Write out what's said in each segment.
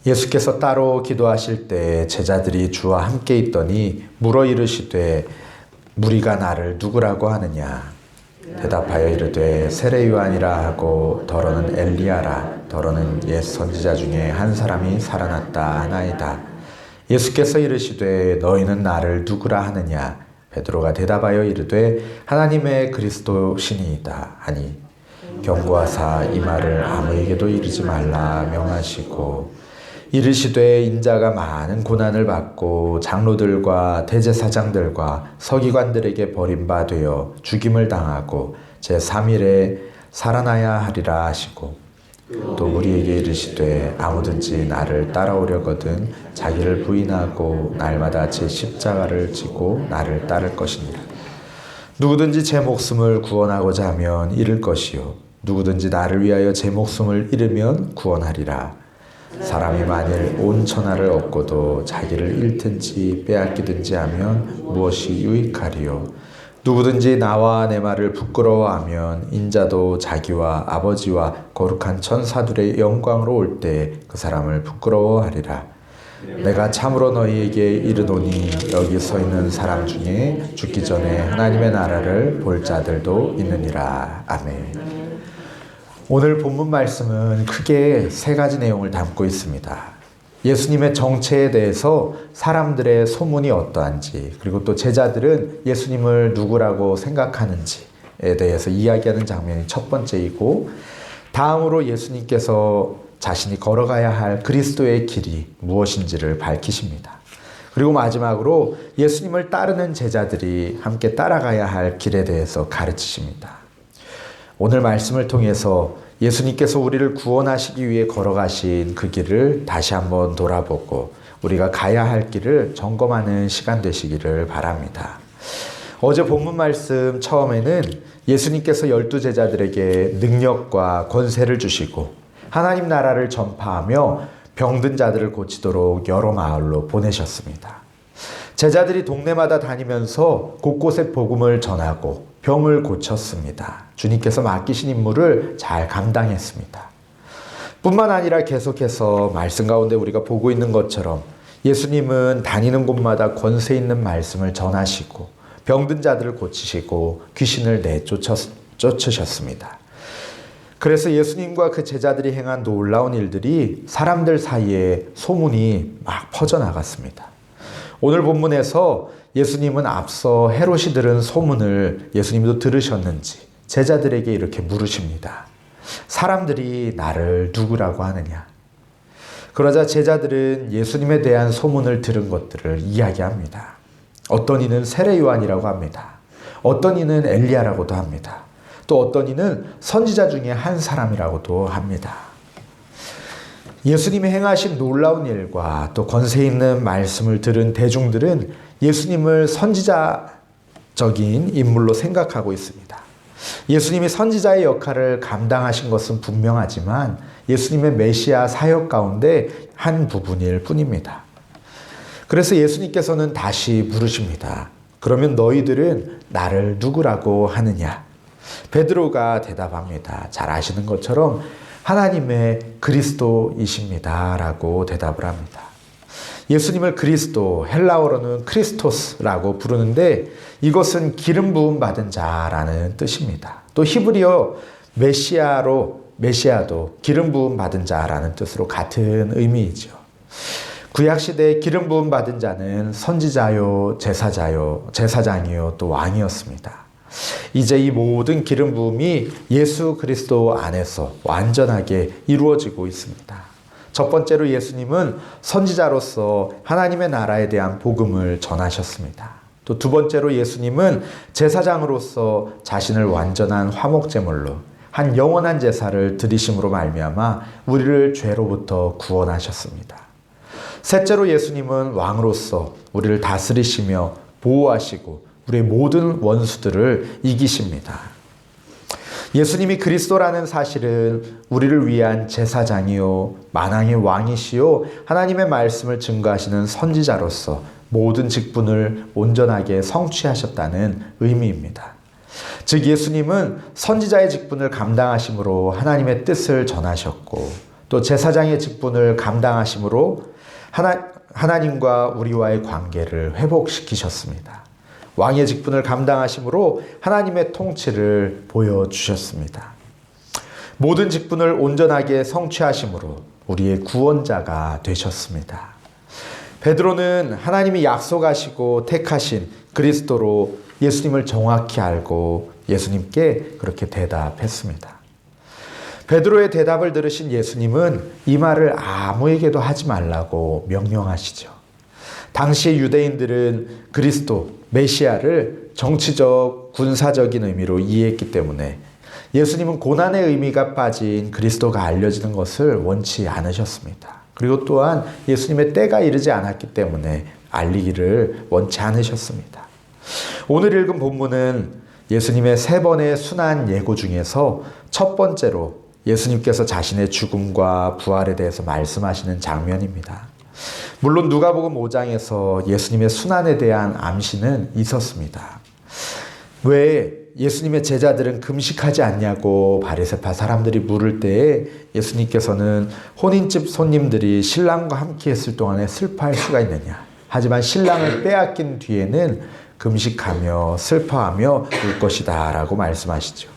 예수께서 따로 기도하실 때 제자들이 주와 함께 있더니 물어 이르시되 무리가 나를 누구라고 하느냐? 대답하여 이르되 세례 요한이라 하고 더러는 엘리야라 더러는 옛 선지자 중에 한 사람이 살아났다 하나이다. 예수께서 이르시되 너희는 나를 누구라 하느냐? 베드로가 대답하여 이르되 하나님의 그리스도시니이다 하니 경고하사 이 말을 아무에게도 이르지 말라 명하시고 이르시되 인자가 많은 고난을 받고 장로들과 대제사장들과 서기관들에게 버림받아 죽임을 당하고 제3일에 살아나야 하리라 하시고 또 우리에게 이르시되 아무든지 나를 따라오려거든 자기를 부인하고 날마다 제 십자가를 지고 나를 따를 것이니라. 누구든지 제 목숨을 구원하고자 하면 잃을 것이요 누구든지 나를 위하여 제 목숨을 잃으면 구원하리라. 사람이 만일 온 천하를 얻고도 자기를 잃든지 빼앗기든지 하면 무엇이 유익하리요? 누구든지 나와 내 말을 부끄러워하면 인자도 자기와 아버지와 거룩한 천사들의 영광으로 올 때 그 사람을 부끄러워하리라. 내가 참으로 너희에게 이르노니 여기 서 있는 사람 중에 죽기 전에 하나님의 나라를 볼 자들도 있느니라. 아멘. 오늘 본문 말씀은 크게 세 가지 내용을 담고 있습니다. 예수님의 정체에 대해서 사람들의 소문이 어떠한지, 그리고 또 제자들은 예수님을 누구라고 생각하는지에 대해서 이야기하는 장면이 첫 번째이고, 다음으로 예수님께서 자신이 걸어가야 할 그리스도의 길이 무엇인지를 밝히십니다. 그리고 마지막으로 예수님을 따르는 제자들이 함께 따라가야 할 길에 대해서 가르치십니다. 오늘 말씀을 통해서 예수님께서 우리를 구원하시기 위해 걸어가신 그 길을 다시 한번 돌아보고 우리가 가야 할 길을 점검하는 시간 되시기를 바랍니다. 어제 본문 말씀 처음에는 예수님께서 12 제자들에게 능력과 권세를 주시고 하나님 나라를 전파하며 병든 자들을 고치도록 여러 마을로 보내셨습니다. 제자들이 동네마다 다니면서 곳곳에 복음을 전하고 병을 고쳤습니다. 주님께서 맡기신 임무를 잘 감당했습니다. 뿐만 아니라 계속해서 말씀 가운데 우리가 보고 있는 것처럼 예수님은 다니는 곳마다 권세 있는 말씀을 전하시고 병든 자들을 고치시고 귀신을 내쫓으셨습니다. 그래서 예수님과 그 제자들이 행한 놀라운 일들이 사람들 사이에 소문이 막 퍼져나갔습니다. 오늘 본문에서 예수님은 앞서 헤롯이 들은 소문을 예수님도 들으셨는지 제자들에게 이렇게 물으십니다. 사람들이 나를 누구라고 하느냐? 그러자 제자들은 예수님에 대한 소문을 들은 것들을 이야기합니다. 어떤 이는 세례 요한이라고 합니다. 어떤 이는 엘리야라고도 합니다. 또 어떤 이는 선지자 중에 한 사람이라고도 합니다. 예수님이 행하신 놀라운 일과 또 권세 있는 말씀을 들은 대중들은 예수님을 선지자적인 인물로 생각하고 있습니다. 예수님이 선지자의 역할을 감당하신 것은 분명하지만 예수님의 메시아 사역 가운데 한 부분일 뿐입니다. 그래서 예수님께서는 다시 물으십니다. 그러면 너희들은 나를 누구라고 하느냐? 베드로가 대답합니다. 잘 아시는 것처럼 하나님의 그리스도이십니다 라고 대답을 합니다. 예수님을 그리스도, 헬라어로는 크리스토스라고 부르는데 이것은 기름 부음 받은 자라는 뜻입니다. 또 히브리어 메시아도 기름 부음 받은 자라는 뜻으로 같은 의미이죠. 구약시대에 기름 부음 받은 자는 선지자요, 제사장이요, 또 왕이었습니다. 이제 이 모든 기름 부음이 예수 그리스도 안에서 완전하게 이루어지고 있습니다. 첫 번째로 예수님은 선지자로서 하나님의 나라에 대한 복음을 전하셨습니다. 또 두 번째로 예수님은 제사장으로서 자신을 완전한 화목제물로 한 영원한 제사를 드리심으로 말미암아 우리를 죄로부터 구원하셨습니다. 셋째로 예수님은 왕으로서 우리를 다스리시며 보호하시고 우리의 모든 원수들을 이기십니다. 예수님이 그리스도라는 사실은 우리를 위한 제사장이요 만왕의 왕이시요 하나님의 말씀을 증거하시는 선지자로서 모든 직분을 온전하게 성취하셨다는 의미입니다. 즉 예수님은 선지자의 직분을 감당하심으로 하나님의 뜻을 전하셨고 또 제사장의 직분을 감당하심으로 하나님과 우리와의 관계를 회복시키셨습니다. 왕의 직분을 감당하심으로 하나님의 통치를 보여주셨습니다. 모든 직분을 온전하게 성취하심으로 우리의 구원자가 되셨습니다. 베드로는 하나님이 약속하시고 택하신 그리스도로 예수님을 정확히 알고 예수님께 그렇게 대답했습니다. 베드로의 대답을 들으신 예수님은 이 말을 아무에게도 하지 말라고 명령하시죠. 당시 유대인들은 그리스도, 메시아를 정치적, 군사적인 의미로 이해했기 때문에 예수님은 고난의 의미가 빠진 그리스도가 알려지는 것을 원치 않으셨습니다. 그리고 또한 예수님의 때가 이르지 않았기 때문에 알리기를 원치 않으셨습니다. 오늘 읽은 본문은 예수님의 3번의 순환 예고 중에서 첫 번째로 예수님께서 자신의 죽음과 부활에 대해서 말씀하시는 장면입니다. 물론 누가복음 5장에서 예수님의 순환에 대한 암시는 있었습니다. 왜 예수님의 제자들은 금식하지 않냐고 바리새파 사람들이 물을 때에 예수님께서는 혼인집 손님들이 신랑과 함께 했을 동안에 슬퍼할 수가 있느냐. 하지만 신랑을 빼앗긴 뒤에는 금식하며 슬퍼하며 울 것이다 라고 말씀하시죠.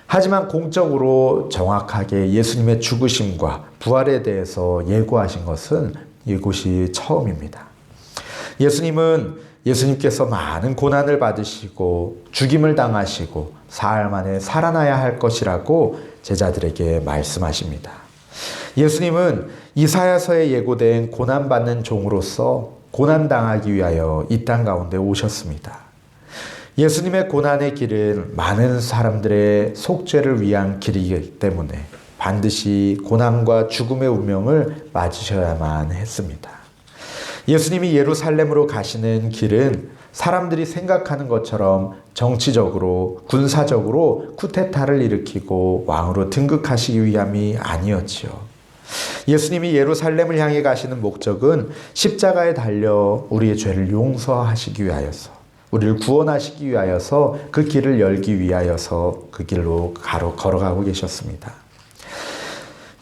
하지만 공적으로 정확하게 예수님의 죽으심과 부활에 대해서 예고하신 것은 이곳이 처음입니다. 예수님께서 많은 고난을 받으시고 죽임을 당하시고 사흘 만에 살아나야 할 것이라고 제자들에게 말씀하십니다. 예수님은 이사야서에 예고된 고난받는 종으로서 고난당하기 위하여 이 땅 가운데 오셨습니다. 예수님의 고난의 길은 많은 사람들의 속죄를 위한 길이기 때문에 반드시 고난과 죽음의 운명을 맞으셔야만 했습니다. 예수님이 예루살렘으로 가시는 길은 사람들이 생각하는 것처럼 정치적으로, 군사적으로 쿠데타를 일으키고 왕으로 등극하시기 위함이 아니었지요. 예수님이 예루살렘을 향해 가시는 목적은 십자가에 달려 우리의 죄를 용서하시기 위하여서, 우리를 구원하시기 위하여서 그 길을 열기 위하여서 그 길로 걸어가고 계셨습니다.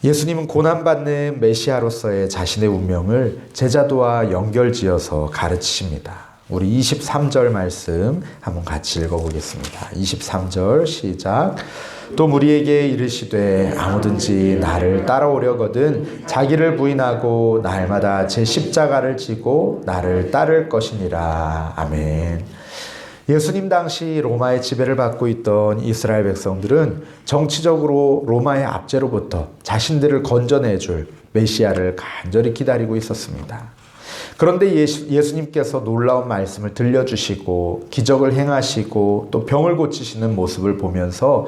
예수님은 고난받는 메시아로서의 자신의 운명을 제자도와 연결지어서 가르치십니다. 우리 23절 말씀 한번 같이 읽어보겠습니다. 23절 시작. 또 무리에게 이르시되 아무든지 나를 따라오려거든 자기를 부인하고 날마다 제 십자가를 지고 나를 따를 것이니라. 아멘. 예수님 당시 로마의 지배를 받고 있던 이스라엘 백성들은 정치적으로 로마의 압제로부터 자신들을 건져내줄 메시아를 간절히 기다리고 있었습니다. 그런데 예수님께서 놀라운 말씀을 들려주시고 기적을 행하시고 또 병을 고치시는 모습을 보면서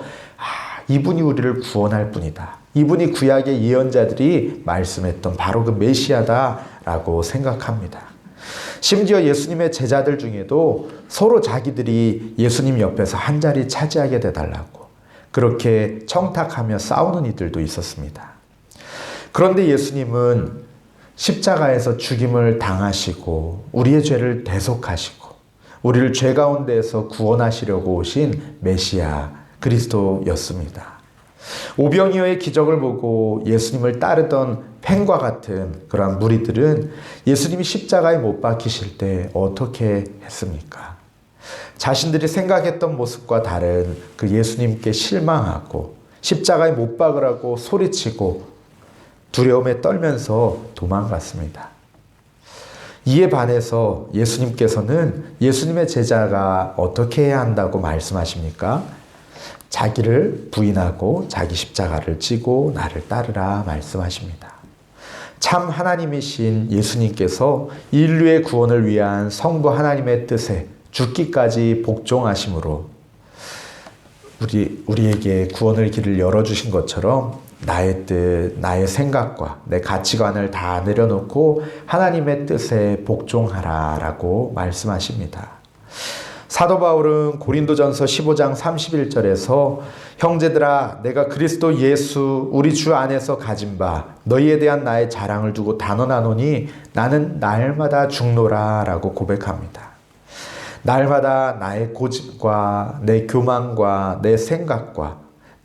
이분이 우리를 구원할 분이다. 이분이 구약의 예언자들이 말씀했던 바로 그 메시아다라고 생각합니다. 심지어 예수님의 제자들 중에도 서로 자기들이 예수님 옆에서 한 자리 차지하게 돼달라고 그렇게 청탁하며 싸우는 이들도 있었습니다. 그런데 예수님은 십자가에서 죽임을 당하시고 우리의 죄를 대속하시고 우리를 죄 가운데에서 구원하시려고 오신 메시아 그리스도였습니다. 오병이어의 기적을 보고 예수님을 따르던 펜과 같은 그러한 무리들은 예수님이 십자가에 못 박히실 때 어떻게 했습니까? 자신들이 생각했던 모습과 다른 그 예수님께 실망하고 십자가에 못 박으라고 소리치고 두려움에 떨면서 도망갔습니다. 이에 반해서 예수님께서는 예수님의 제자가 어떻게 해야 한다고 말씀하십니까? 자기를 부인하고 자기 십자가를 지고 나를 따르라 말씀하십니다. 참 하나님이신 예수님께서 인류의 구원을 위한 성부 하나님의 뜻에 죽기까지 복종하심으로 우리에게 구원의 길을 열어주신 것처럼 나의 뜻, 나의 생각과 내 가치관을 다 내려놓고 하나님의 뜻에 복종하라라고 말씀하십니다. 사도 바울은 고린도전서 15장 31절에서 형제들아 내가 그리스도 예수 우리 주 안에서 가진 바 너희에 대한 나의 자랑을 두고 단언하노니 나는 날마다 죽노라 라고 고백합니다. 날마다 나의 고집과 내 교만과 내 생각과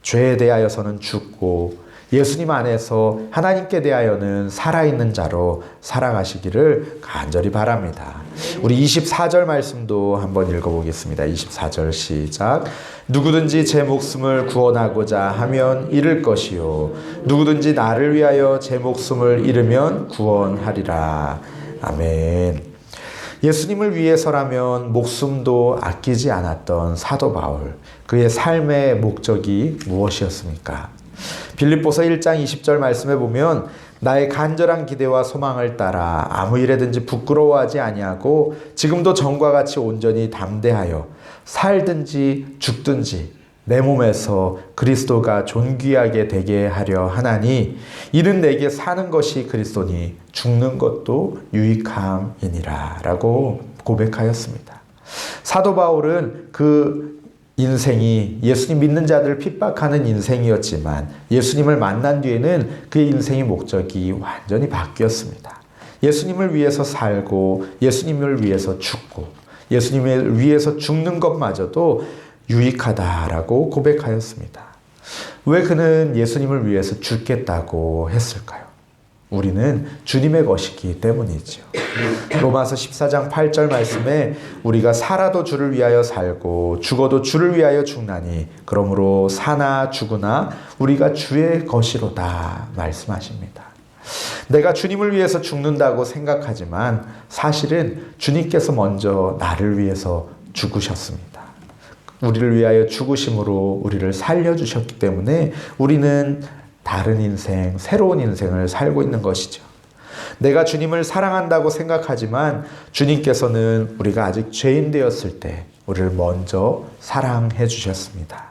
죄에 대하여서는 죽고 예수님 안에서 하나님께 대하여는 살아있는 자로 살아가시기를 간절히 바랍니다. 우리 24절 말씀도 한번 읽어보겠습니다. 24절 시작. 누구든지 제 목숨을 구원하고자 하면 잃을 것이요 누구든지 나를 위하여 제 목숨을 잃으면 구원하리라. 아멘. 예수님을 위해서라면 목숨도 아끼지 않았던 사도 바울, 그의 삶의 목적이 무엇이었습니까? 빌립보서 1장 20절 말씀에 보면 나의 간절한 기대와 소망을 따라 아무 일에든지 부끄러워하지 아니하고 지금도 전과 같이 온전히 담대하여 살든지 죽든지 내 몸에서 그리스도가 존귀하게 되게 하려 하나니 이는 내게 사는 것이 그리스도니 죽는 것도 유익함이니라 라고 고백하였습니다. 사도 바울은 그 인생이 예수님 믿는 자들을 핍박하는 인생이었지만 예수님을 만난 뒤에는 그의 인생의 목적이 완전히 바뀌었습니다. 예수님을 위해서 살고 예수님을 위해서 죽고 예수님을 위해서 죽는 것마저도 유익하다라고 고백하였습니다. 왜 그는 예수님을 위해서 죽겠다고 했을까요? 우리는 주님의 것이기 때문이죠. 로마서 14장 8절 말씀에 우리가 살아도 주를 위하여 살고 죽어도 주를 위하여 죽나니 그러므로 사나 죽으나 우리가 주의 것이로다 말씀하십니다. 내가 주님을 위해서 죽는다고 생각하지만 사실은 주님께서 먼저 나를 위해서 죽으셨습니다. 우리를 위하여 죽으심으로 우리를 살려주셨기 때문에 우리는 다른 인생, 새로운 인생을 살고 있는 것이죠. 내가 주님을 사랑한다고 생각하지만 주님께서는 우리가 아직 죄인 되었을 때 우리를 먼저 사랑해 주셨습니다.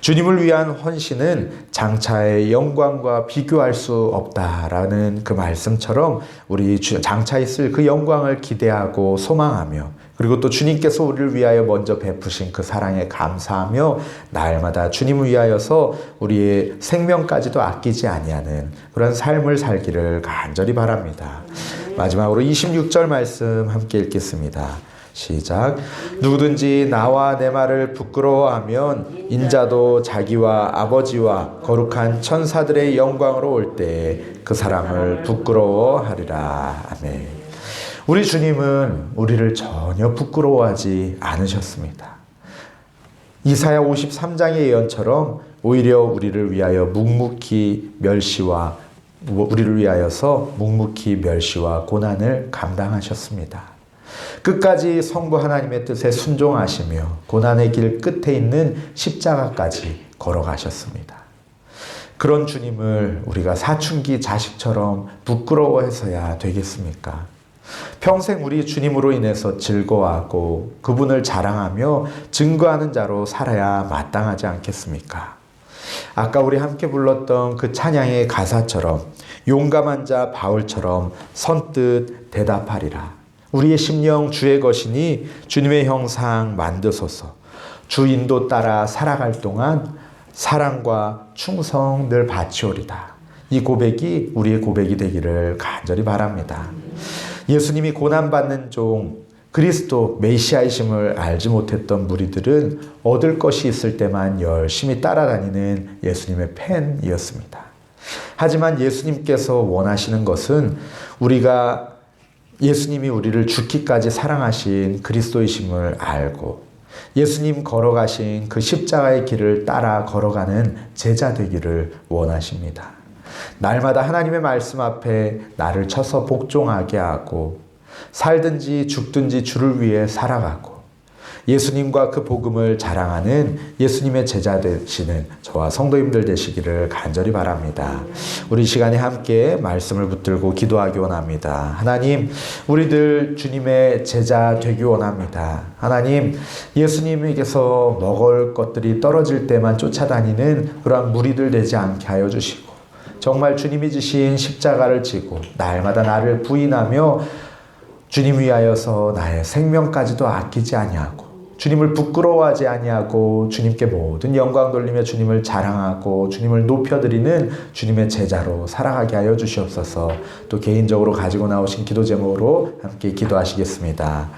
주님을 위한 헌신은 장차의 영광과 비교할 수 없다라는 그 말씀처럼 우리 장차 있을 그 영광을 기대하고 소망하며 그리고 또 주님께서 우리를 위하여 먼저 베푸신 그 사랑에 감사하며 날마다 주님을 위하여서 우리의 생명까지도 아끼지 아니하는 그런 삶을 살기를 간절히 바랍니다. 마지막으로 26절 말씀 함께 읽겠습니다. 시작. 누구든지 나와 내 말을 부끄러워하면 인자도 자기와 아버지와 거룩한 천사들의 영광으로 올 때 그 사람을 부끄러워하리라. 아멘. 우리 주님은 우리를 전혀 부끄러워하지 않으셨습니다. 이사야 53장의 예언처럼 오히려 우리를 위하여 우리를 위하여서 묵묵히 멸시와 고난을 감당하셨습니다. 끝까지 성부 하나님의 뜻에 순종하시며 고난의 길 끝에 있는 십자가까지 걸어가셨습니다. 그런 주님을 우리가 사춘기 자식처럼 부끄러워해서야 되겠습니까? 평생 우리 주님으로 인해서 즐거워하고 그분을 자랑하며 증거하는 자로 살아야 마땅하지 않겠습니까? 아까 우리 함께 불렀던 그 찬양의 가사처럼 용감한 자 바울처럼 선뜻 대답하리라. 우리의 심령 주의 것이니 주님의 형상 만드소서. 주 인도 따라 살아갈 동안 사랑과 충성 늘 바치오리다. 이 고백이 우리의 고백이 되기를 간절히 바랍니다. 예수님이 고난받는 종 그리스도 메시아이심을 알지 못했던 무리들은 얻을 것이 있을 때만 열심히 따라다니는 예수님의 팬이었습니다. 하지만 예수님께서 원하시는 것은 예수님이 우리를 죽기까지 사랑하신 그리스도이심을 알고 예수님 걸어가신 그 십자가의 길을 따라 걸어가는 제자 되기를 원하십니다. 날마다 하나님의 말씀 앞에 나를 쳐서 복종하게 하고 살든지 죽든지 주를 위해 살아가고 예수님과 그 복음을 자랑하는 예수님의 제자 되시는 저와 성도님들 되시기를 간절히 바랍니다. 우리 시간에 함께 말씀을 붙들고 기도하기 원합니다. 하나님, 우리들 주님의 제자 되기 원합니다. 하나님, 예수님에게서 먹을 것들이 떨어질 때만 쫓아다니는 그러한 무리들 되지 않게 하여 주시고 정말 주님이 지신 십자가를 지고 날마다 나를 부인하며 주님 위하여서 나의 생명까지도 아끼지 아니하고 주님을 부끄러워하지 아니하고 주님께 모든 영광 돌리며 주님을 자랑하고 주님을 높여드리는 주님의 제자로 살아가게 하여 주시옵소서. 또 개인적으로 가지고 나오신 기도 제목으로 함께 기도하시겠습니다.